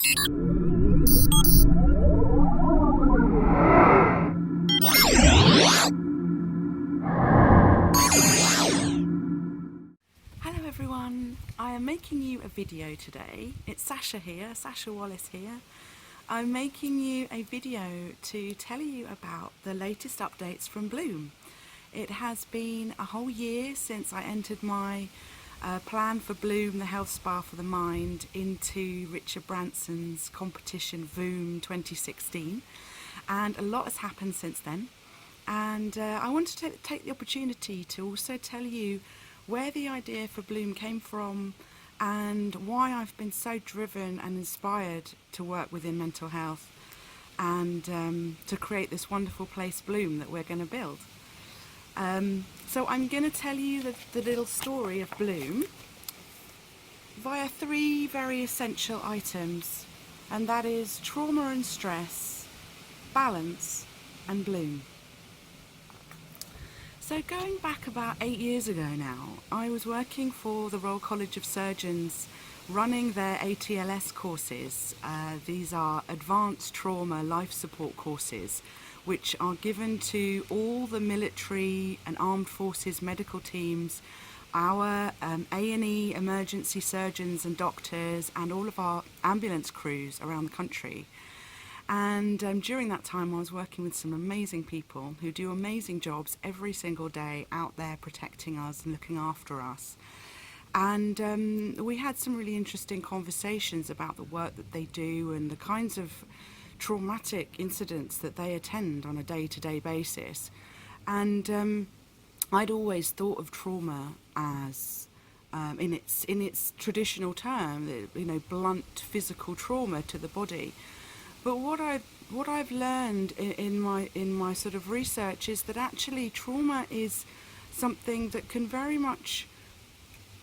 Hello everyone, I am making you a video today. It's Sasha here, Sasha Wallace here. I'm making you a video to tell you about the latest updates from Bloom. It has been a whole year since I entered my plan for Bloom, the health spa for the mind, into Richard Branson's competition Voom 2016, and a lot has happened since then. And I wanted to take the opportunity to also tell you where the idea for Bloom came from and why I've been so driven and inspired to work within mental health and to create this wonderful place Bloom that we're going to build. So I'm going to tell you the little story of Bloom via three very essential items, and that is trauma and stress, balance and Bloom. So going back about 8 years ago now, I was working for the Royal College of Surgeons running their ATLS courses. These are Advanced Trauma Life Support courses, which are given to all the military and armed forces medical teams, our A&E emergency surgeons and doctors, and all of our ambulance crews around the country. And during that time I was working with some amazing people who do amazing jobs every single day out there protecting us and looking after us. And we had some really interesting conversations about the work that they do and the kinds of traumatic incidents that they attend on a day-to-day basis. And I'd always thought of trauma as in its traditional term, blunt physical trauma to the body. But what I've learned in my sort of research is that actually trauma is something that can very much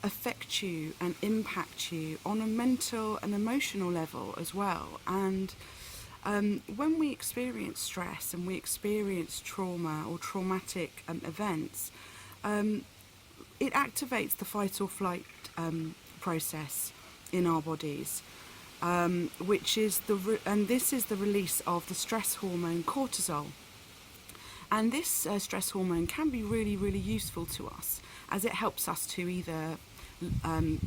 affect you and impact you on a mental and emotional level as well. And when we experience stress and we experience trauma or traumatic events, it activates the fight or flight process in our bodies. Which is this is the release of the stress hormone cortisol. And this stress hormone can be really, really useful to us, as it helps us to either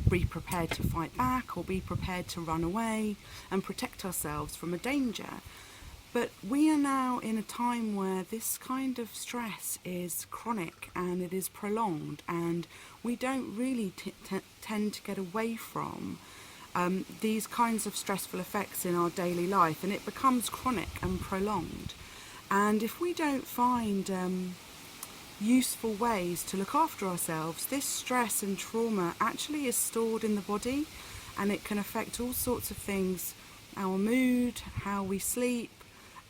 be prepared to fight back or be prepared to run away and protect ourselves from a danger. But we are now in a time where this kind of stress is chronic and it is prolonged, and we don't really tend to get away from these kinds of stressful effects in our daily life, and it becomes chronic and prolonged. And if we don't find useful ways to look after ourselves, this stress and trauma actually is stored in the body, and it can affect all sorts of things: our mood, how we sleep,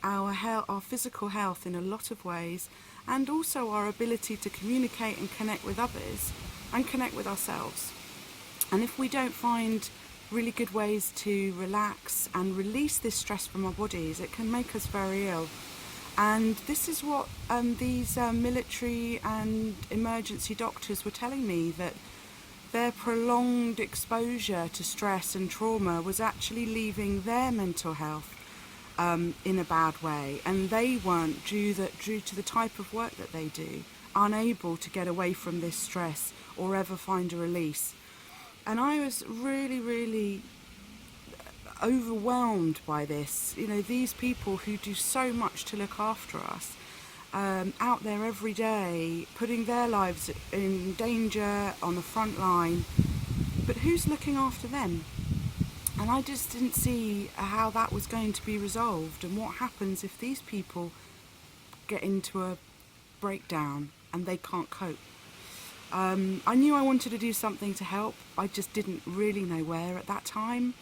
our physical health in a lot of ways, and also our ability to communicate and connect with others and connect with ourselves. And if we don't find really good ways to relax and release this stress from our bodies, it can make us very ill. And this is what these military and emergency doctors were telling me, that their prolonged exposure to stress and trauma was actually leaving their mental health in a bad way, and they weren't, due to the type of work that they do, unable to get away from this stress or ever find a release. And I was really, really overwhelmed by this. These people who do so much to look after us, out there every day, putting their lives in danger on the front line, but who's looking after them? And I just didn't see how that was going to be resolved, and what happens if these people get into a breakdown and they can't cope. I knew I wanted to do something to help. I just didn't really know where at that time.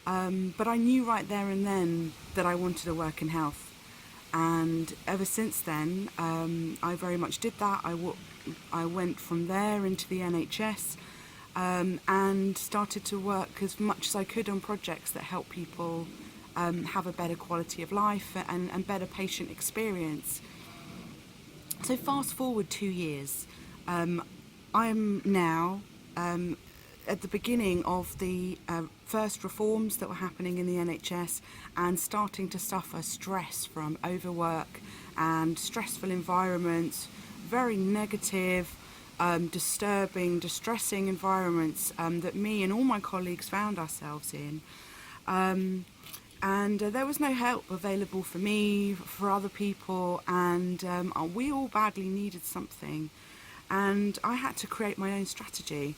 But I knew right there and then that I wanted to work in health. And ever since then, I very much did that. I went from there into the NHS and started to work as much as I could on projects that help people have a better quality of life and better patient experience. So fast forward 2 years. I'm now at the beginning of the first reforms that were happening in the NHS and starting to suffer stress from overwork and stressful environments, very negative, disturbing, distressing environments that me and all my colleagues found ourselves in. And there was no help available for me, for other people, and we all badly needed something. And I had to create my own strategy.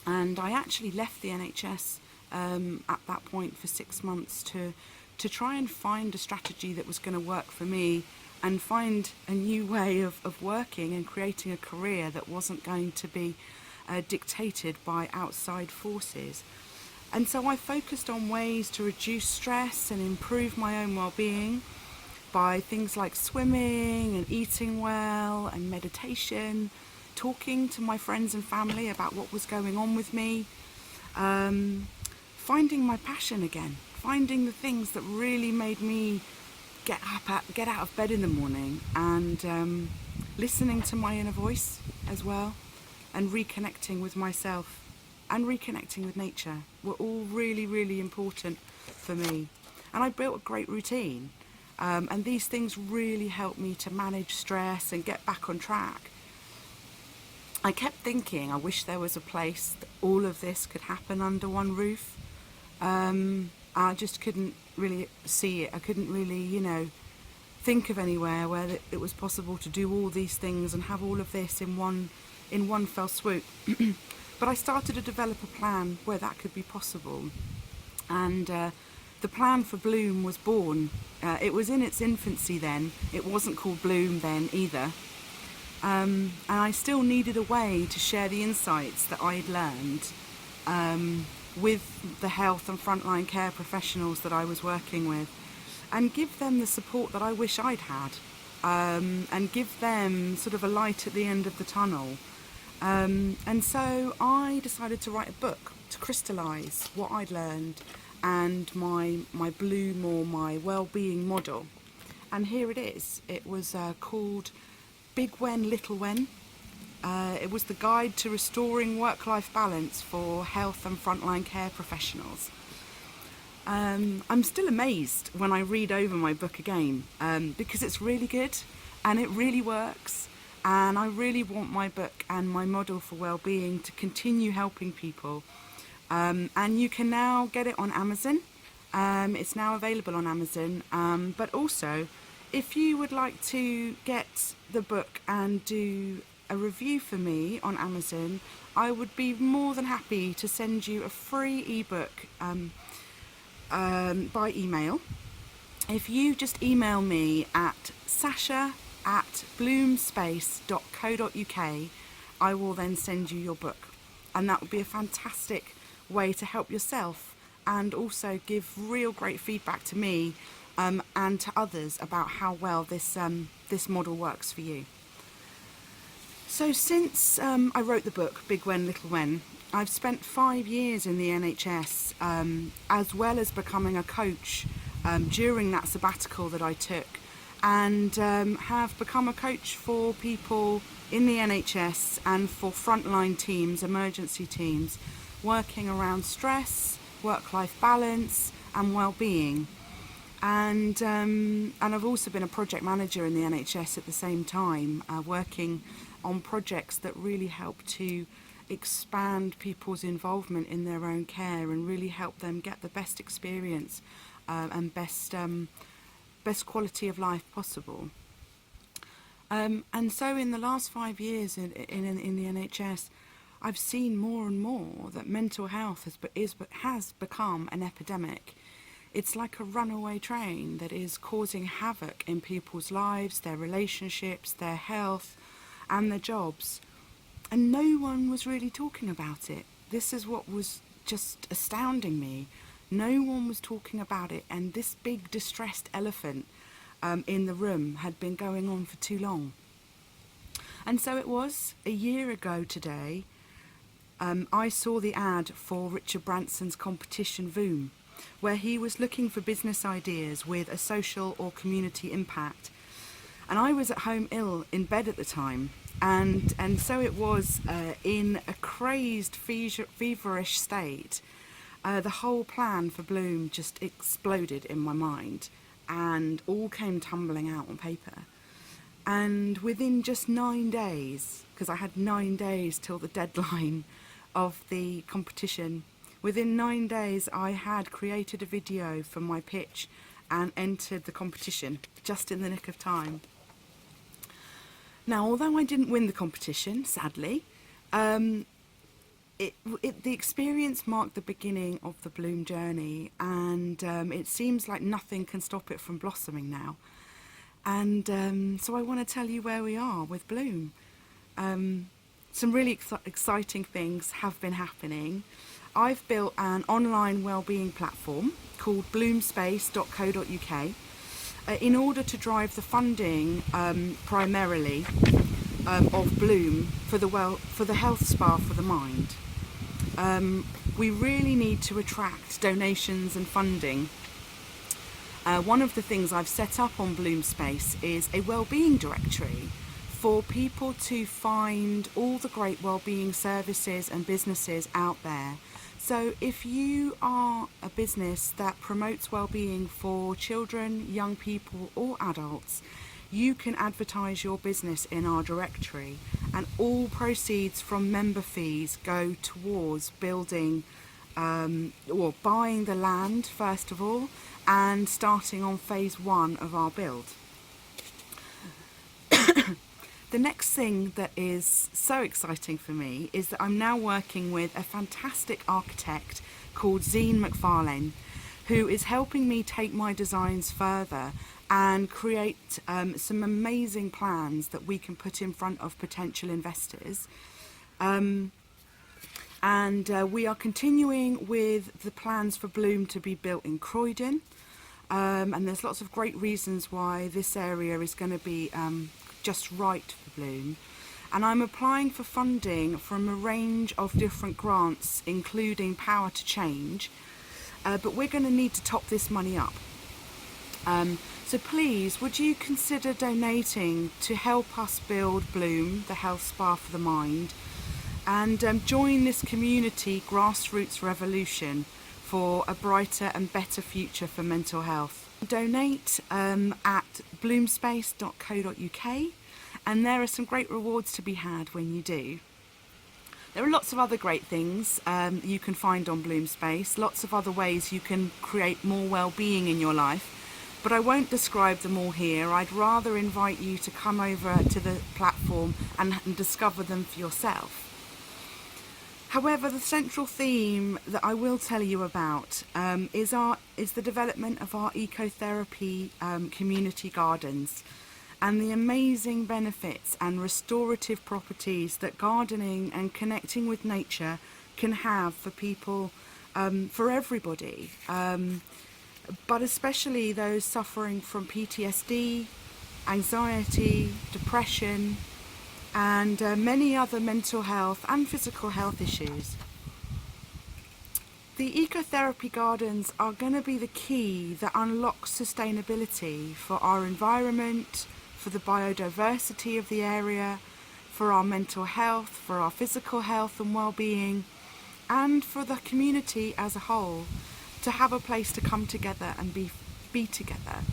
And I actually left the NHS at that point for 6 months to try and find a strategy that was going to work for me and find a new way of working and creating a career that wasn't going to be dictated by outside forces. And so I focused on ways to reduce stress and improve my own well-being by things like swimming and eating well and meditation, talking to my friends and family about what was going on with me, finding my passion again, finding the things that really made me get out of bed in the morning, and listening to my inner voice as well, and reconnecting with myself and reconnecting with nature were all really, really important for me. And I built a great routine, and these things really helped me to manage stress and get back on track. I kept thinking, I wish there was a place that all of this could happen under one roof. I just couldn't really see it. I couldn't really, think of anywhere where it was possible to do all these things and have all of this in one fell swoop. But I started to develop a plan where that could be possible. And the plan for Bloom was born. It was in its infancy then. It wasn't called Bloom then either. And I still needed a way to share the insights that I'd learned with the health and frontline care professionals that I was working with, and give them the support that I wish I'd had, and give them sort of a light at the end of the tunnel. And so I decided to write a book to crystallise what I'd learned and my Bloom or my well-being model. And here it is. It was called Big When, Little When. It was the guide to restoring work-life balance for health and frontline care professionals. I'm still amazed when I read over my book again, because it's really good and it really works, and I really want my book and my model for well-being to continue helping people. And you can now get it on Amazon. It's now available on Amazon, but also if you would like to get the book and do a review for me on Amazon, I would be more than happy to send you a free ebook by email. If you just email me at sasha@bloomspace.co.uk, I will then send you your book, and that would be a fantastic way to help yourself and also give real great feedback to me and to others about how well this model works for you. So since I wrote the book, Big When, Little When, I've spent 5 years in the NHS, as well as becoming a coach during that sabbatical that I took, and have become a coach for people in the NHS and for frontline teams, emergency teams, working around stress, work-life balance and well-being. And I've also been a project manager in the NHS at the same time, working on projects that really help to expand people's involvement in their own care and really help them get the best experience and best quality of life possible. And so in the last 5 years in the NHS, I've seen more and more that mental health has become an epidemic. It's like a runaway train that is causing havoc in people's lives, their relationships, their health and their jobs. And no one was really talking about it. This is what was just astounding me. No one was talking about it, and this big distressed elephant in the room had been going on for too long. And so it was a year ago today, I saw the ad for Richard Branson's competition Voom, where he was looking for business ideas with a social or community impact. And I was at home ill in bed at the time, And so it was, in a crazed, feverish state. The whole plan for Bloom just exploded in my mind and all came tumbling out on paper. And within just 9 days, because I had 9 days till the deadline of the competition, within 9 days I had created a video for my pitch and entered the competition just in the nick of time. Now, although I didn't win the competition, sadly, the experience marked the beginning of the Bloom journey, and it seems like nothing can stop it from blossoming now. And so I want to tell you where we are with Bloom. Some really exciting things have been happening. I've built an online wellbeing platform called bloomspace.co.uk in order to drive the funding primarily of Bloom for the health spa for the mind. We really need to attract donations and funding. One of the things I've set up on Bloom Space is a wellbeing directory for people to find all the great wellbeing services and businesses out there. So if you are a business that promotes well-being for children, young people or adults, you can advertise your business in our directory, and all proceeds from member fees go towards building or buying the land first of all and starting on phase 1 of our build. The next thing that is so exciting for me is that I'm now working with a fantastic architect called Zine McFarlane, who is helping me take my designs further and create some amazing plans that we can put in front of potential investors. And we are continuing with the plans for Bloom to be built in Croydon. And there's lots of great reasons why this area is going to be just right for Bloom. And I'm applying for funding from a range of different grants, including Power to Change, but we're going to need to top this money up. So please, would you consider donating to help us build Bloom, the health spa for the mind, and join this community grassroots revolution for a brighter and better future for mental health. Donate at bloomspace.co.uk, and there are some great rewards to be had when you do. There are lots of other great things you can find on Bloom Space, lots of other ways you can create more well-being in your life, but I won't describe them all here. I'd rather invite you to come over to the platform and discover them for yourself. However, the central theme that I will tell you about is the development of our ecotherapy community gardens and the amazing benefits and restorative properties that gardening and connecting with nature can have for people, for everybody, but especially those suffering from PTSD, anxiety, depression, and many other mental health and physical health issues. The ecotherapy gardens are going to be the key that unlocks sustainability for our environment, for the biodiversity of the area, for our mental health, for our physical health and well-being, and for the community as a whole to have a place to come together and be together.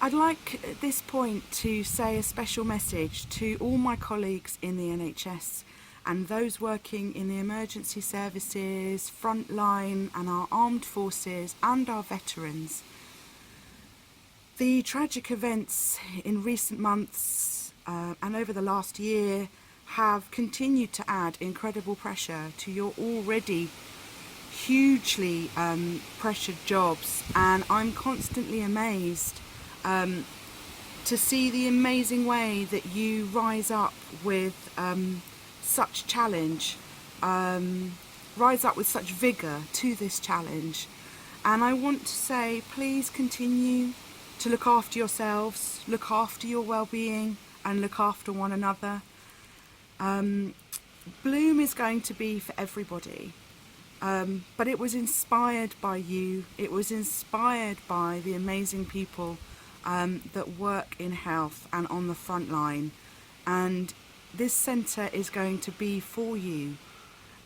I'd like at this point to say a special message to all my colleagues in the NHS and those working in the emergency services, frontline, and our armed forces and our veterans. The tragic events in recent months and over the last year have continued to add incredible pressure to your already hugely pressured jobs, and I'm constantly amazed to see the amazing way that you rise up with such challenge, rise up with such vigour to this challenge. And I want to say, please continue to look after yourselves, look after your well-being, and look after one another. Bloom is going to be for everybody, but it was inspired by you. It was inspired by the amazing people that work in health and on the front line, and this centre is going to be for you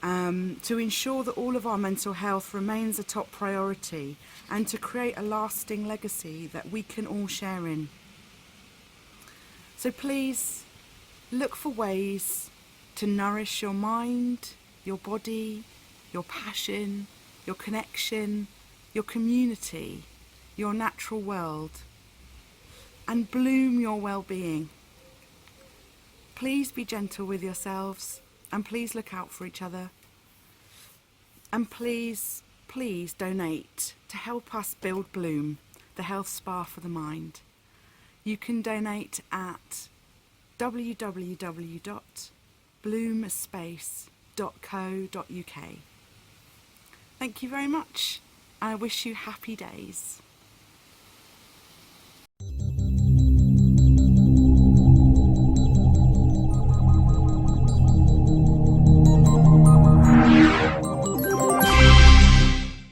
to ensure that all of our mental health remains a top priority and to create a lasting legacy that we can all share in. So please look for ways to nourish your mind, your body, your passion, your connection, your community, your natural world, and bloom your well-being. Please be gentle with yourselves, and please look out for each other. And please, please donate to help us build Bloom, the health spa for the mind. You can donate at www.bloomspace.co.uk. Thank you very much. I wish you happy days.